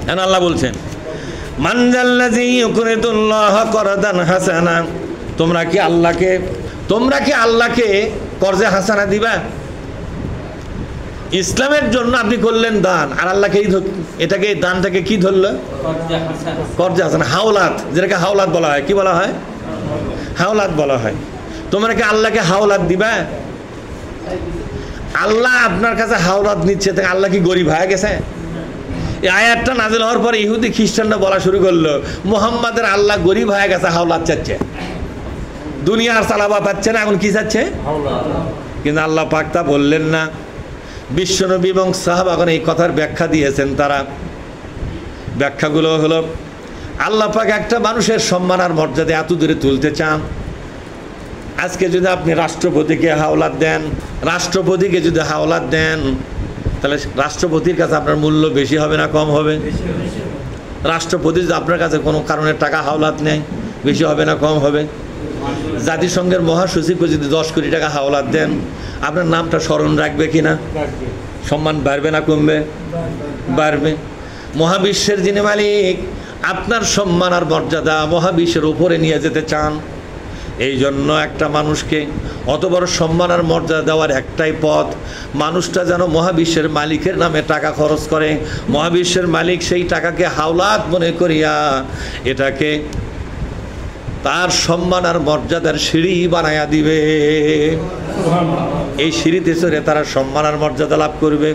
এখন আল্লাহ বলছেন মান যাল্লাযী ইউকরিদুল্লাহ করদান হাসানা, তোমরা কি আল্লাহকে কর্জে হাসানা দিবা? ইসলামের জন্য আপনি করলেন দান, আর আল্লাহকে এটাকে দানটাকে কি ধরলো? কর্জে হাসানা, হাওলাত, যেটাকে হাওলাত বলা হয়। কি বলা হয়? হাওলাত বলা হয়। তোমরা কি আল্লাহকে হাওলাত দিবা? আল্লাহ আপনার কাছে হাওলাত নিচ্ছে, আল্লাহ কি গরিব হয়ে গেছে? এই আয়াতটা নাযিল হওয়ার পরে ইহুদি খ্রিস্টানরা বলা শুরু করলো মুহাম্মাদের আল্লাহ গরিব হয়ে গেছে, হাওলাত চাচ্ছে, দুনিয়ার চালাবা পাচ্ছে না, এখন কি চাচ্ছে? কিন্তু আল্লাহ পাক তা বললেন না। বিশ্বনবী এবং সাহাবাগণ এই কথার ব্যাখ্যা দিয়েছেন। তারা ব্যাখ্যাগুলো হলো, আল্লাহ পাক একটা মানুষের সম্মান আর মর্যাদা এত দূরে তুলতে চান, আজকে যদি আপনি রাষ্ট্রপতিকে হাওলাত দেন, তাহলে রাষ্ট্রপতির কাছে আপনার মূল্য বেশি হবে না কম হবে? রাষ্ট্রপতি যদি আপনার কাছে কোনো কারণে টাকা হাওলাত নেয়, বেশি হবে না কম হবে? জাতিসংঘের মহাসচিবকে যদি 10 কোটি টাকা হাওলাত দেন, আপনার নামটা স্মরণ রাখবে কিনা? সম্মান বাড়বে না কমবে? বাড়বে। মহাবিশ্বের যিনি মালিক আপনার সম্মান আর মর্যাদা মহাবিশ্বের উপরে নিয়ে যেতে চান। এই জন্য একটা মানুষকে অত বড় সম্মান আর মর্যাদা দেওয়ার একটাই পথ, মানুষটা যেন মহাবিশ্বের মালিকের নামে টাকা খরচ করে, মহাবিশ্বের মালিক সেই টাকাকে হাওলাত মনে করিয়া এটাকে তার সম্মান আর মর্যাদার সিঁড়ি বানায়া দিবে। এই সিঁড়িতে চড়ে তারা সম্মান আর মর্যাদা লাভ করবে।